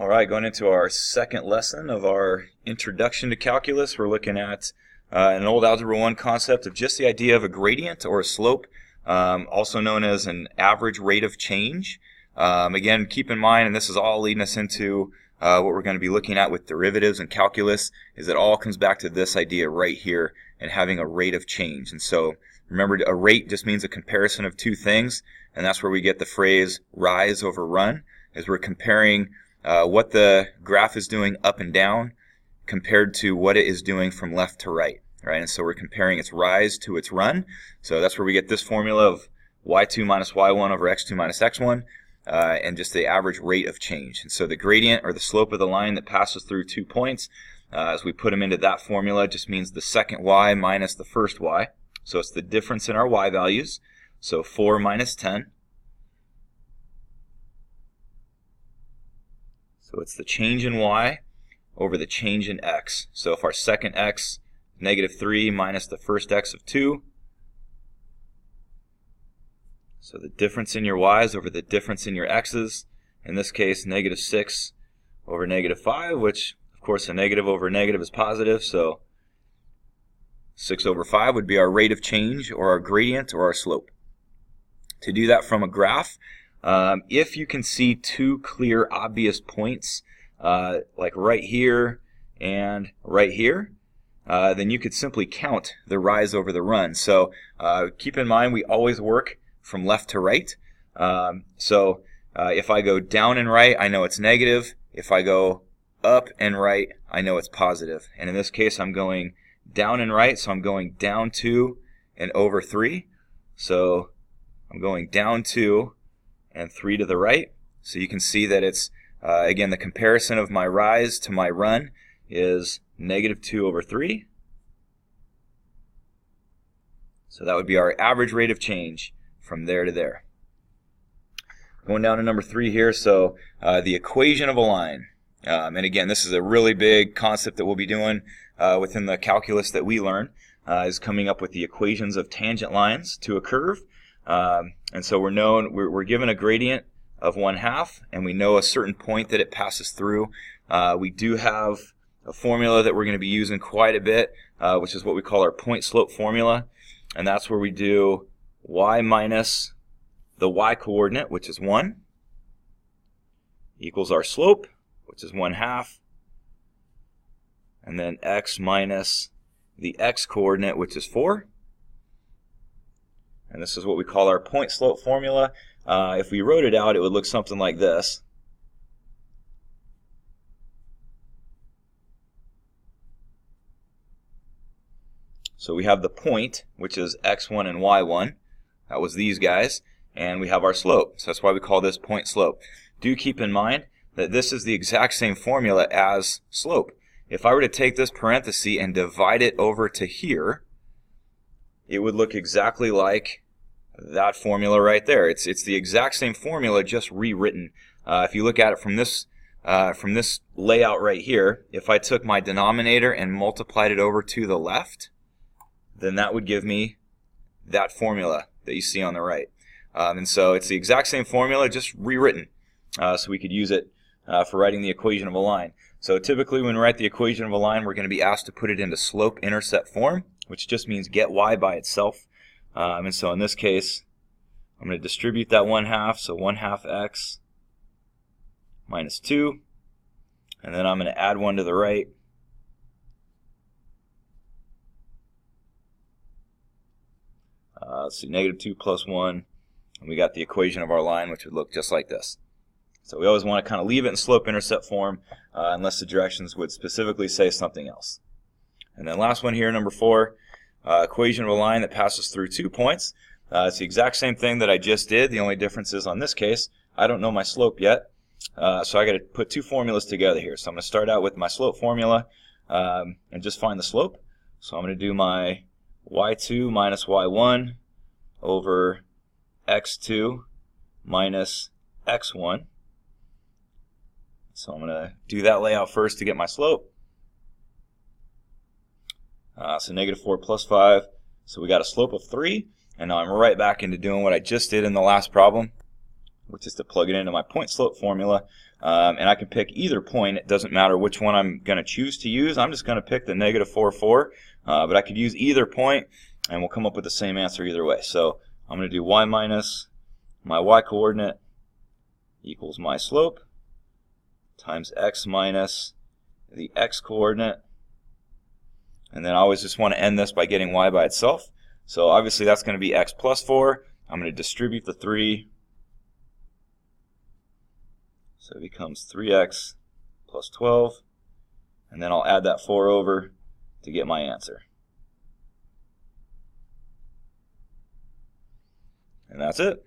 All right, going into our second lesson of our introduction to calculus, we're looking at an old Algebra 1 concept of just the idea of a gradient or a slope, also known as an average rate of change. Again, keep in mind, and this is all leading us into what we're going to be looking at with derivatives and calculus, is it all comes back to this idea right here and having a rate of change. And so remember, a rate just means a comparison of two things, and that's where we get the phrase rise over run, as we're comparing what the graph is doing up and down compared to what it is doing from left to right, right? And so we're comparing its rise to its run. So that's where we get this formula of y2 minus y1 over x2 minus x1, and just the average rate of change. And so the gradient, or the slope of the line that passes through 2 points, as we put them into that formula, just means the second y minus the first y. So it's the difference in our y values. So 4 minus 10. So it's the change in y over the change in x. So if our second x, negative 3 minus the first x of 2. So the difference in your y's over the difference in your x's. In this case, negative 6 over negative 5, which, of course, a negative over a negative is positive. So 6 over 5 would be our rate of change, or our gradient, or our slope. To do that from a graph, if you can see two clear, obvious points, like right here and right here, then you could simply count the rise over the run. So keep in mind, we always work from left to right. If I go down and right, I know it's negative. If I go up and right, I know it's positive. And in this case, I'm going down and right, so I'm going down 2 and over 3. So I'm going down 2 and 3 to the right. So you can see that it's, again, the comparison of my rise to my run is negative 2 over 3. So that would be our average rate of change from there to there. Going down to number 3 here, so the equation of a line. And again, this is a really big concept that we'll be doing within the calculus that we learn, is coming up with the equations of tangent lines to a curve. And so we're given a gradient of 1/2, and we know a certain point that it passes through. We do have a formula that we're going to be using quite a bit, which is what we call our point slope formula. And that's where we do y minus the y coordinate, which is 1, equals our slope, which is 1/2, and then x minus the x coordinate, which is 4. And this is what we call our point slope formula. If we wrote it out, it would look something like this. So we have the point, which is x1 and y1. That was these guys. And we have our slope. So that's why we call this point slope. Do keep in mind that this is the exact same formula as slope. If I were to take this parenthesis and divide it over to here, it would look exactly like that formula right there. It's the exact same formula, just rewritten. If you look at it from this layout right here, if I took my denominator and multiplied it over to the left, then that would give me that formula that you see on the right. And so it's the exact same formula, just rewritten. So we could use it for writing the equation of a line. So typically when we write the equation of a line, we're going to be asked to put it into slope-intercept form, which just means get y by itself. And so in this case, I'm going to distribute that 1/2, so 1/2 x minus 2. And then I'm going to add 1 to the right. Let's see, negative 2 plus 1. And we got the equation of our line, which would look just like this. So we always want to kind of leave it in slope-intercept form, unless the directions would specifically say something else. And then last one here, number 4. Equation of a line that passes through 2 points. It's the exact same thing that I just did. The only difference is on this case, I don't know my slope yet. So I got to put two formulas together here. So I'm going to start out with my slope formula and just find the slope. So I'm going to do my y2 minus y1 over x2 minus x1. So I'm going to do that layout first to get my slope. So negative 4 plus 5. So we got a slope of 3. And now I'm right back into doing what I just did in the last problem, which is to plug it into my point slope formula. And I can pick either point. It doesn't matter which one I'm going to choose to use. I'm just going to pick the negative 4, 4. But I could use either point, and we'll come up with the same answer either way. So I'm going to do y minus my y coordinate equals my slope times x minus the x coordinate. And then I always just want to end this by getting y by itself. So obviously that's going to be x plus 4. I'm going to distribute the 3. So it becomes 3x plus 12. And then I'll add that 4 over to get my answer. And that's it.